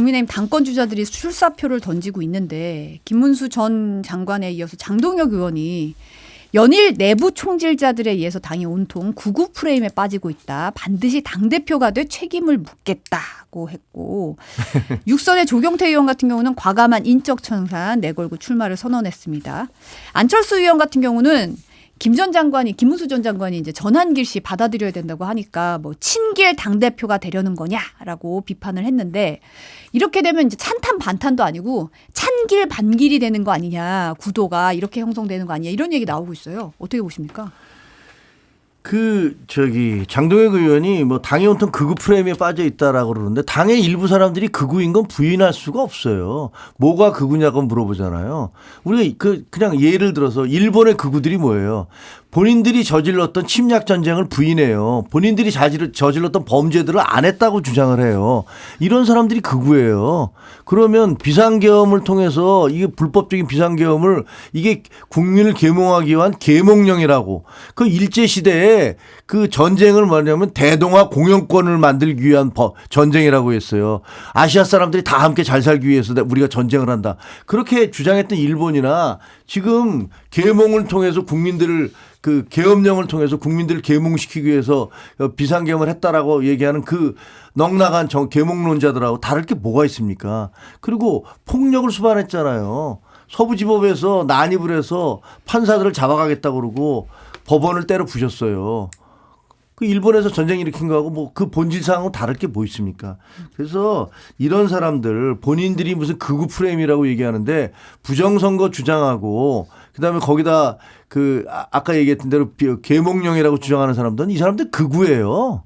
국민의힘 당권 주자들이 출사표를 던지고 있는데 김문수 전 장관에 이어서 장동혁 의원이 연일 내부 총질자들에 의해서 당이 온통 구구 프레임에 빠지고 있다. 반드시 당대표가 돼 책임을 묻겠다고 했고 육선의 조경태 의원 같은 경우는 과감한 인적 청산 내걸고 출마를 선언했습니다. 안철수 의원 같은 경우는 김문수 전 장관이 이제 전한길 씨 받아들여야 된다고 하니까 뭐 친길 당대표가 되려는 거냐라고 비판을 했는데 이렇게 되면 이제 찬탄 반탄도 아니고 찬길 반길이 되는 거 아니냐, 구도가 이렇게 형성되는 거 아니냐 이런 얘기 나오고 있어요. 어떻게 보십니까? 장동혁 의원이 뭐 당이 온통 극우 프레임에 빠져 있다라고 그러는데 당의 일부 사람들이 극우인 건 부인할 수가 없어요. 뭐가 극우냐고 물어보잖아요. 우리가 그냥 예를 들어서 일본의 극우들이 뭐예요? 본인들이 저질렀던 침략 전쟁을 부인해요. 본인들이 저질렀던 범죄들을 안 했다고 주장을 해요. 이런 사람들이 극우예요. 그러면 비상계엄을 통해서 이게 불법적인 비상계엄을 이게 국민을 계몽하기 위한 계몽령이라고 그 일제시대에 그 전쟁을 뭐냐면 대동아 공영권을 만들기 위한 전쟁이라고 했어요. 아시아 사람들이 다 함께 잘 살기 위해서 우리가 전쟁을 한다. 그렇게 주장했던 일본이나 지금 계몽을 통해서 국민들을 그 계엄령을 통해서 국민들을 계몽시키기 위해서 비상계엄을 했다라고 얘기하는 그 넉나간 계몽론자들하고 다를 게 뭐가 있습니까? 그리고 폭력을 수반했잖아요. 서부지법에서 난입을 해서 판사들을 잡아가겠다고 그러고 법원을 때려 부셨어요. 그 일본에서 전쟁 일으킨 거하고 뭐 그 본질상하고 다를 게 뭐 있습니까? 그래서 이런 사람들 본인들이 무슨 극우 프레임이라고 얘기하는데 부정선거 주장하고 그다음에 거기다 아까 얘기했던 대로 계몽령이라고 주장하는 사람들은 이 사람들 극우예요.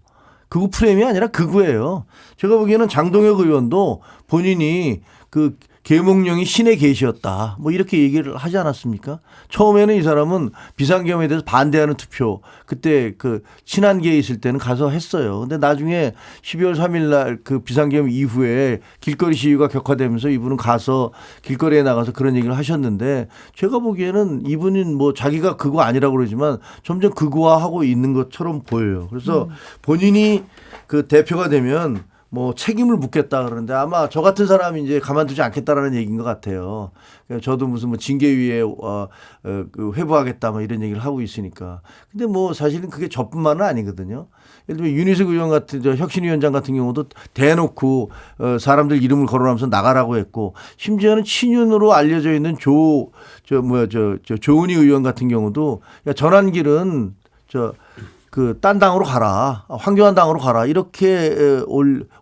극우 프레임이 아니라 극우예요. 제가 보기에는 장동혁 의원도 본인이 그 계몽령이 신의 계시였다. 뭐 이렇게 얘기를 하지 않았습니까? 처음에는 이 사람은 비상계엄에 대해서 반대하는 투표 그때 그 친한계에 있을 때는 가서 했어요. 근데 나중에 12월 3일 날 그 비상계엄 이후에 길거리 시위가 격화되면서 이분은 가서 길거리에 나가서 그런 얘기를 하셨는데 제가 보기에는 이분은 뭐 자기가 극우 아니라고 그러지만 점점 극우화하고 있는 것처럼 보여요. 그래서 본인이 그 대표가 되면 뭐 책임을 묻겠다 그러는데 아마 저 같은 사람이 이제 가만두지 않겠다라는 얘기인 것 같아요. 저도 무슨 뭐 징계위에 회부하겠다 뭐 이런 얘기를 하고 있으니까. 근데 뭐 사실은 그게 저뿐만은 아니거든요. 예를 들면 윤희숙 의원 같은 혁신위원장 같은 경우도 대놓고 사람들 이름을 거론하면서 나가라고 했고 심지어는 친윤으로 알려져 있는 조은희 의원 같은 경우도 야 전환길은 딴 당으로 가라. 황교안 당으로 가라. 이렇게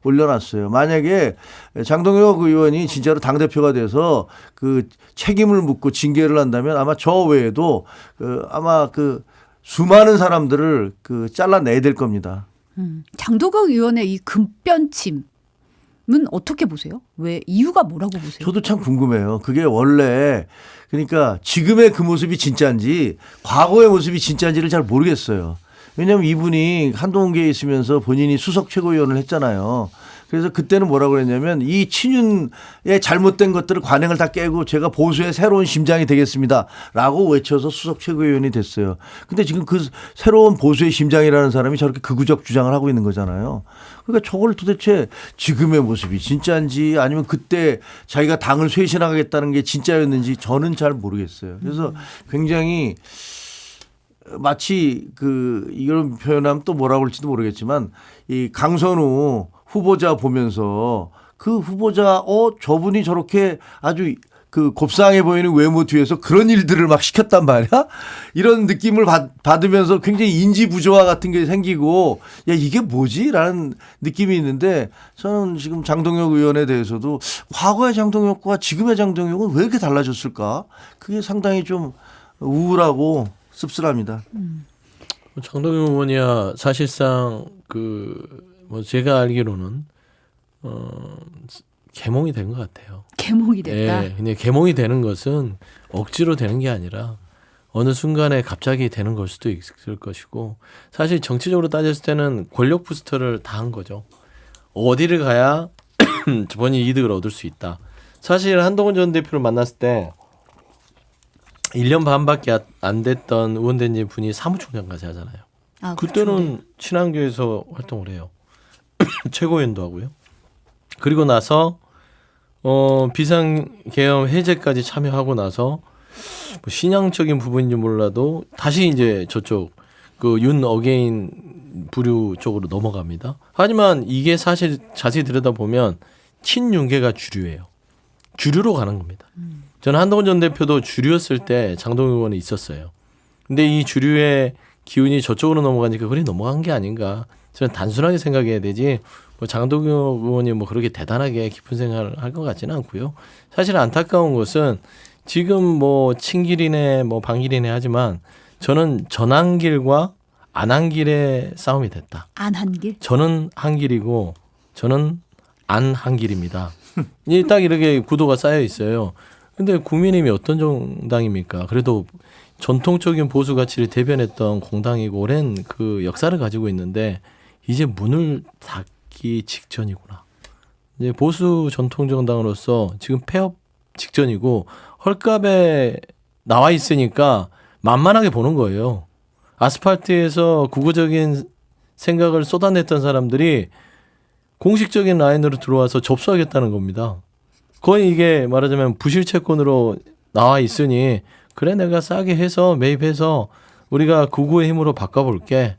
올려놨어요. 만약에 장동혁 의원이 진짜로 당대표가 돼서 그 책임을 묻고 징계를 한다면 아마 저 외에도 아마 수많은 사람들을 잘라내야 될 겁니다. 장동혁 의원의 이 급변침은 어떻게 보세요? 왜 이유가 뭐라고 보세요? 저도 참 궁금해요. 그게 원래 그러니까 지금의 그 모습이 진짜인지 과거의 모습이 진짜인지를 잘 모르겠어요. 왜냐하면 이분이 한동훈계에 있으면서 본인이 수석 최고위원을 했잖아요. 그래서 그때는 뭐라고 그랬냐면 이 친윤의 잘못된 것들을 관행을 다 깨고 제가 보수의 새로운 심장이 되겠습니다라고 외쳐서 수석 최고위원이 됐어요. 근데 지금 그 새로운 보수의 심장이라는 사람이 저렇게 극우적 주장을 하고 있는 거잖아요. 그러니까 저걸 도대체 지금의 모습이 진짜인지 아니면 그때 자기가 당을 쇄신하겠다는 게 진짜였는지 저는 잘 모르겠어요. 그래서 굉장히 마치 이런 표현하면 또 뭐라고 할지도 모르겠지만 이 강선우 후보자 보면서 그 후보자 저분이 저렇게 아주 곱상해 보이는 외모 뒤에서 그런 일들을 막 시켰단 말이야. 이런 느낌을 받으면서 굉장히 인지 부조화 같은 게 생기고 야 이게 뭐지라는 느낌이 있는데 저는 지금 장동혁 의원에 대해서도 과거의 장동혁과 지금의 장동혁은 왜 이렇게 달라졌을까? 그게 상당히 좀 우울하고 씁쓸합니다. 장동혁 의원이야 사실상 뭐 제가 알기로는 계몽이 된 것 같아요. 계몽이 됐다. 네, 근데 계몽이 되는 것은 억지로 되는 게 아니라 어느 순간에 갑자기 되는 걸 수도 있을 것이고 사실 정치적으로 따졌을 때는 권력 부스터를 다 한 거죠. 어디를 가야 본인이 이득을 얻을 수 있다. 사실 한동훈 전 대표를 만났을 때 1년 반밖에 안 됐던 의원된 분이 사무총장까지 하잖아요. 그때는 그렇죠. 친한교에서 활동을 해요. 최고위원도 하고요. 그리고 나서 비상계엄 해제까지 참여하고 나서 뭐 신앙적인 부분인지 몰라도 다시 이제 저쪽 그 윤 어게인 부류 쪽으로 넘어갑니다. 하지만 이게 사실 자세히 들여다보면 친윤계가 주류예요. 주류로 가는 겁니다. 저는 한동훈 전 대표도 주류였을 때 장동혁 의원이 있었어요. 근데 이 주류의 기운이 저쪽으로 넘어가니까 그리 넘어간 게 아닌가. 저는 단순하게 생각해야 되지 뭐 장동혁 의원이 뭐 그렇게 대단하게 깊은 생각을 할 것 같지는 않고요. 사실 안타까운 것은 지금 뭐 친길이네 뭐 반길이네 하지만 저는 전한길과 안한길의 싸움이 됐다. 안한길? 저는 한길이고 저는 안한길입니다. 딱 이렇게 구도가 쌓여 있어요. 근데 국민의힘이 어떤 정당입니까? 그래도 전통적인 보수 가치를 대변했던 공당이고 오랜 그 역사를 가지고 있는데 이제 문을 닫기 직전이구나. 이제 보수 전통 정당으로서 지금 폐업 직전이고 헐값에 나와 있으니까 만만하게 보는 거예요. 아스팔트에서 구구적인 생각을 쏟아냈던 사람들이 공식적인 라인으로 들어와서 접수하겠다는 겁니다. 거의 이게 말하자면 부실채권으로 나와 있으니 그래 내가 싸게 해서 매입해서 우리가 구구의 힘으로 바꿔볼게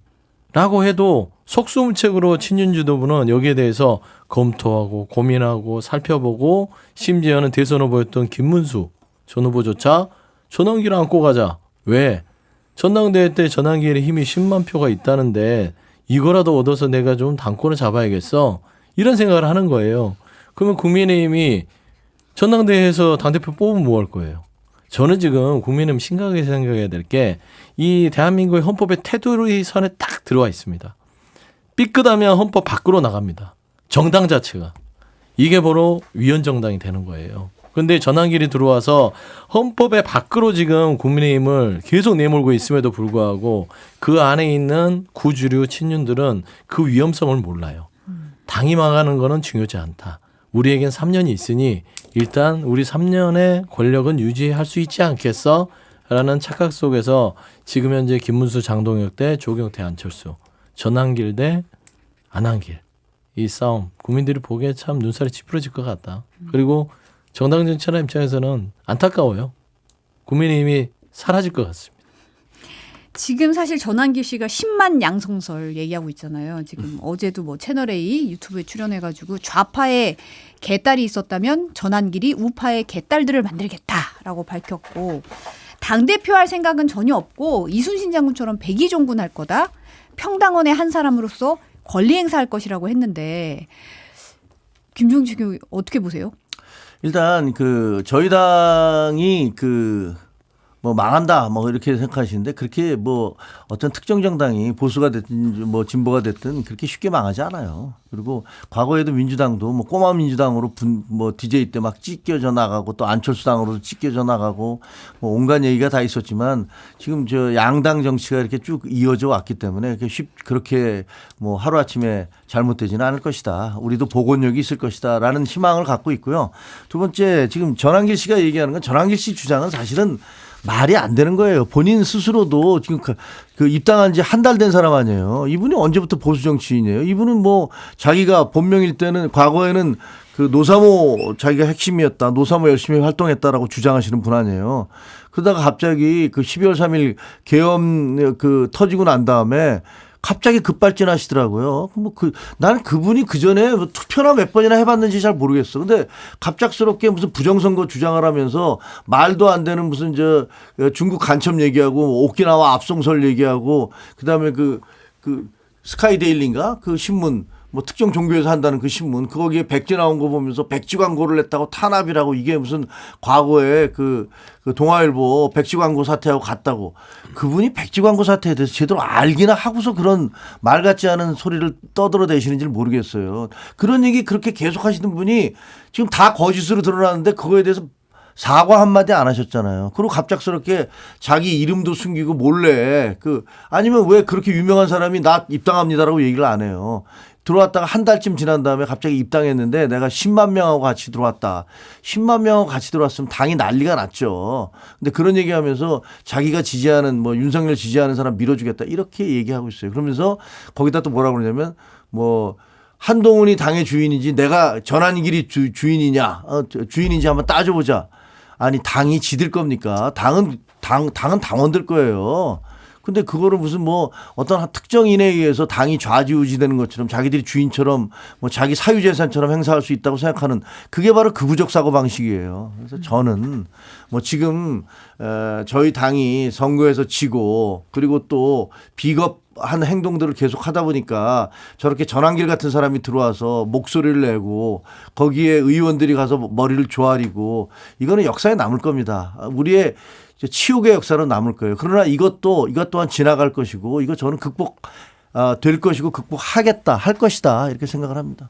라고 해도 속수무책으로 친윤지도부는 여기에 대해서 검토하고 고민하고 살펴보고 심지어는 대선 후보였던 김문수 전 후보조차 전환기를 안고 가자. 왜? 전당대회 때 전환기의 힘이 10만 표가 있다는데 이거라도 얻어서 내가 좀 당권을 잡아야겠어. 이런 생각을 하는 거예요. 그러면 국민의힘이 전당대회에서 당대표 뽑으면 뭐 할 거예요? 저는 지금 국민의힘 심각하게 생각해야 될 게 이 대한민국의 헌법의 테두리 선에 딱 들어와 있습니다. 삐끗하면 헌법 밖으로 나갑니다. 정당 자체가. 이게 바로 위헌정당이 되는 거예요. 그런데 전환길이 들어와서 헌법의 밖으로 지금 국민의힘을 계속 내몰고 있음에도 불구하고 그 안에 있는 구주류 친윤들은 그 위험성을 몰라요. 당이 망하는 거는 중요하지 않다. 우리에겐 3년이 있으니 일단 우리 3년의 권력은 유지할 수 있지 않겠어? 라는 착각 속에서 지금 현재 김문수 장동혁 대 조경태 안철수 전환길 대 안한길 이 싸움 국민들이 보기에 참 눈살이 찌푸려질 것 같다. 그리고 정당 정치자 입장에서는 안타까워요. 국민의힘이 사라질 것 같습니다. 지금 사실 전환길 씨가 10만 양성설 얘기하고 있잖아요. 지금 어제도 뭐 채널A 유튜브에 출연해가지고 좌파에 개딸이 있었다면 전환길이 우파의 개딸들을 만들겠다라고 밝혔고 당대표 할 생각은 전혀 없고 이순신 장군처럼 백의종군 할 거다. 평당원의 한 사람으로서 권리 행사할 것이라고 했는데 김종식 의원 어떻게 보세요? 일단 그 저희 당이 그 뭐 망한다 뭐 이렇게 생각하시는데 그렇게 뭐 어떤 특정 정당이 보수가 됐든 뭐 진보가 됐든 그렇게 쉽게 망하지 않아요. 그리고 과거에도 민주당도 뭐 꼬마 민주당으로 뭐 DJ 때 막 찢겨져 나가고 또 안철수 당으로 찢겨져 나가고 뭐 온갖 얘기가 다 있었지만 지금 저 양당 정치가 이렇게 쭉 이어져 왔기 때문에 그렇게 뭐 하루 아침에 잘못되지는 않을 것이다. 우리도 복원력이 있을 것이다라는 희망을 갖고 있고요. 두 번째 지금 전환길 씨가 얘기하는 건 전환길 씨 주장은 사실은 말이 안 되는 거예요. 본인 스스로도 지금 그 입당한 지 한 달 된 사람 아니에요. 이분이 언제부터 보수 정치인이에요. 이분은 뭐 자기가 본명일 때는 과거에는 그 노사모 자기가 핵심이었다. 노사모 열심히 활동했다라고 주장하시는 분 아니에요. 그러다가 갑자기 그 12월 3일 계엄 그 터지고 난 다음에 갑자기 급발진하시더라고요. 뭐 나는 그분이 그 전에 뭐 투표나 몇 번이나 해봤는지 잘 모르겠어. 근데 갑작스럽게 무슨 부정선거 주장을 하면서 말도 안 되는 무슨 저 중국 간첩 얘기하고 오키나와 압송설 얘기하고 그다음에 그 스카이데일리인가 그 신문 뭐 특정 종교에서 한다는 그 신문 거기에 백지 나온 거 보면서 백지 광고를 냈다고 탄압이라고 이게 무슨 과거에 그 동아일보 백지 광고 사태하고 같다고 그분이 백지 광고 사태에 대해서 제대로 알기나 하고서 그런 말 같지 않은 소리를 떠들어대시는지를 모르겠어요. 그런 얘기 그렇게 계속 하시는 분이 지금 다 거짓으로 드러나는데 그거에 대해서 사과 한마디 안 하셨잖아요. 그리고 갑작스럽게 자기 이름도 숨기고 몰래 아니면 왜 그렇게 유명한 사람이 나 입당합니다라고 얘기를 안 해요. 들어왔다가 한 달쯤 지난 다음에 갑자기 입당했는데 내가 10만 명하고 같이 들어왔다. 10만 명하고 같이 들어왔으면 당이 난리가 났죠. 근데 그런 얘기하면서 자기가 지지하는 뭐 윤석열 지지하는 사람 밀어주겠다 이렇게 얘기하고 있어요. 그러면서 거기다 또 뭐라고 그러냐면 뭐 한동훈이 당의 주인인지 내가 전환길이 주인이냐 주인인지 한번 따져보자. 아니 당이 지들 겁니까? 당은 당원들 거예요. 근데 그거를 무슨 뭐 어떤 특정인에 의해서 당이 좌지우지되는 것처럼 자기들이 주인처럼 뭐 자기 사유재산처럼 행사할 수 있다고 생각하는 그게 바로 극우적 사고 방식이에요. 그래서 저는 뭐 지금 저희 당이 선거에서 지고 그리고 또 비겁한 행동들을 계속 하다 보니까 저렇게 전환길 같은 사람이 들어와서 목소리를 내고 거기에 의원들이 가서 머리를 조아리고 이거는 역사에 남을 겁니다. 우리의 치욕의 역사로 남을 거예요. 그러나 이것 또한 지나갈 것이고 이거 저는 될 것이고 극복하겠다 할 것이다 이렇게 생각을 합니다.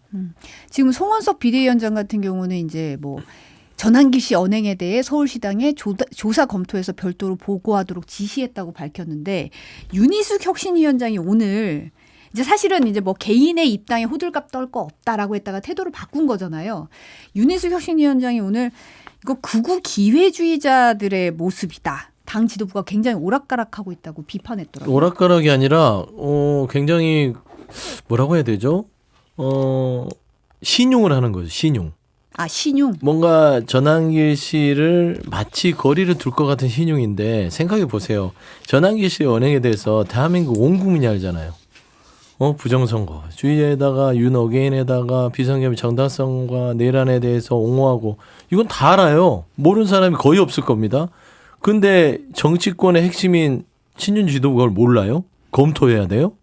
지금 송원석 비대위원장 같은 경우는 이제 뭐 전환길 씨 언행에 대해 서울시당에 조사 검토해서 별도로 보고하도록 지시했다고 밝혔는데 윤희숙 혁신위원장이 오늘 이제 사실은 이제 뭐 개인의 입당에 호들갑 떨 거 없다라고 했다가 태도를 바꾼 거잖아요. 윤희숙 혁신위원장이 오늘 이거 극우 기회주의자들의 모습이다. 당 지도부가 굉장히 오락가락하고 있다고 비판했더라고요. 오락가락이 아니라 굉장히 뭐라고 해야 되죠? 신용을 하는 거죠. 신용. 아, 신용. 뭔가 전환길 씨를 마치 거리를 둘 것 같은 신용인데 생각해 보세요. 전환길 씨의 언행에 대해서 대한민국 온 국민이 알잖아요. 부정선거 주의에다가 윤어게인에다가 비선겸 정당성과 내란에 대해서 옹호하고 이건 다 알아요. 모르는 사람이 거의 없을 겁니다. 근데 정치권의 핵심인 친윤 지도부가 그걸 몰라요? 검토해야 돼요?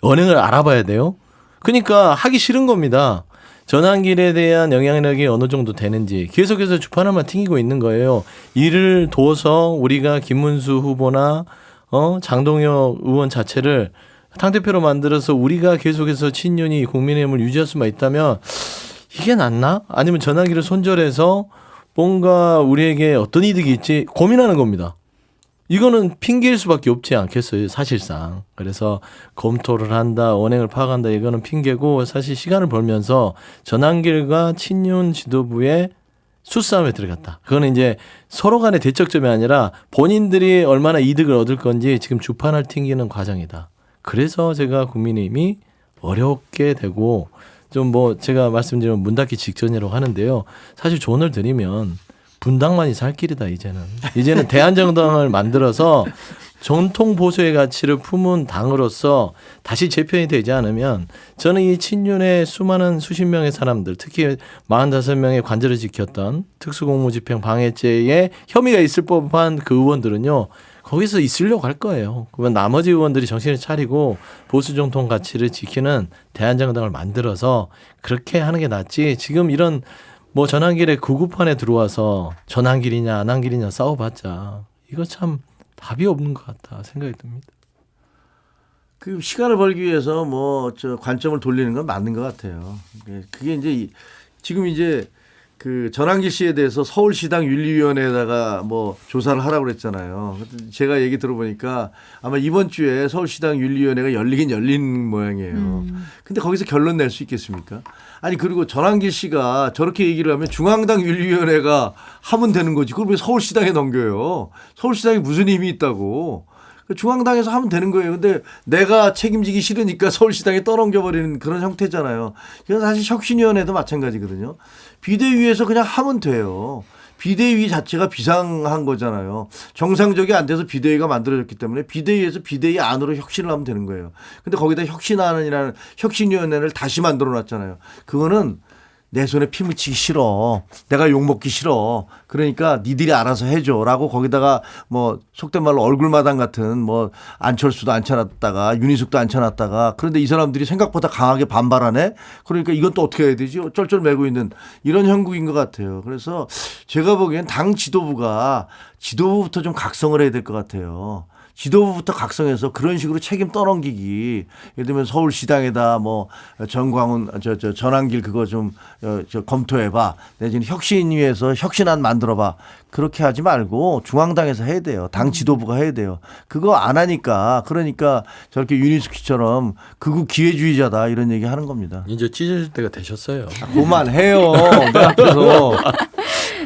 언행을 알아봐야 돼요? 그러니까 하기 싫은 겁니다. 전환길에 대한 영향력이 어느 정도 되는지 계속해서 주판을만 튕기고 있는 거예요. 이를 둬서 우리가 김문수 후보나 장동혁 의원 자체를 당대표로 만들어서 우리가 계속해서 친윤이 국민의힘을 유지할 수만 있다면 이게 낫나? 아니면 전환길을 손절해서 뭔가 우리에게 어떤 이득이 있지 고민하는 겁니다. 이거는 핑계일 수밖에 없지 않겠어요, 사실상. 그래서 검토를 한다, 언행을 파악한다, 이거는 핑계고 사실 시간을 벌면서 전환길과 친윤 지도부의 수싸움에 들어갔다. 그거는 이제 서로 간의 대척점이 아니라 본인들이 얼마나 이득을 얻을 건지 지금 주판을 튕기는 과정이다. 그래서 제가 국민의힘이 어렵게 되고 좀 뭐 제가 말씀드리면 문 닫기 직전이라고 하는데요. 사실 조언을 드리면 분당만이 살 길이다 이제는 대한정당을 만들어서 전통 보수의 가치를 품은 당으로서 다시 재편이 되지 않으면 저는 이 친윤의 수많은 수십 명의 사람들 특히 45명의 관절을 지켰던 특수공무집행 방해죄에 혐의가 있을 법한 그 의원들은요. 거기서 있으려고 할 거예요. 그러면 나머지 의원들이 정신을 차리고 보수 정통 가치를 지키는 대한정당을 만들어서 그렇게 하는 게 낫지. 지금 이런 뭐 전환길의 구구판에 들어와서 전환길이냐 안환길이냐 싸워봤자 이거 참 답이 없는 것 같다 생각이 듭니다. 그 시간을 벌기 위해서 뭐 관점을 돌리는 건 맞는 것 같아요. 그게 이제 지금 이제 그 전환길 씨에 대해서 서울시당 윤리위원회에다가 뭐 조사를 하라고 그랬잖아요. 제가 얘기 들어보니까 아마 이번 주에 서울시당 윤리위원회가 열린 모양이에요. 근데 거기서 결론 낼 수 있겠습니까? 아니 그리고 전환길 씨가 저렇게 얘기를 하면 중앙당 윤리위원회가 하면 되는 거지. 그걸 왜 서울시당에 넘겨요? 서울시당에 무슨 힘이 있다고. 중앙당에서 하면 되는 거예요. 근데 내가 책임지기 싫으니까 서울시당에 떠넘겨버리는 그런 형태잖아요. 이건 사실 혁신위원회도 마찬가지거든요. 비대위에서 그냥 하면 돼요. 비대위 자체가 비상한 거잖아요. 정상적이 안 돼서 비대위가 만들어졌기 때문에 비대위에서 비대위 안으로 혁신을 하면 되는 거예요. 근데 거기다 혁신안이라는 혁신위원회를 다시 만들어 놨잖아요. 그거는 내 손에 피 묻히기 싫어. 내가 욕먹기 싫어. 그러니까 니들이 알아서 해줘라고 거기다가 뭐 속된 말로 얼굴마당 같은 뭐 안철수도 앉혀놨다가 윤희숙도 앉혀놨다가 그런데 이 사람들이 생각보다 강하게 반발하네. 그러니까 이건 또 어떻게 해야 되지? 쩔쩔매고 있는 이런 형국인 것 같아요. 그래서 제가 보기엔 당 지도부부터 좀 각성을 해야 될 것 같아요. 지도부부터 각성해서 그런 식으로 책임 떠넘기기. 예를 들면 서울시당에다 뭐 전광훈 전환길 그거 좀 검토해봐. 내지는 혁신위에서 혁신안 만들어봐. 그렇게 하지 말고 중앙당에서 해야 돼요. 당 지도부가 해야 돼요. 그거 안 하니까 그러니까 저렇게 윤희숙 씨처럼 극우 기회주의자다 이런 얘기 하는 겁니다. 이제 찢어질 때가 되셨어요. 그만해요. 내 앞에서.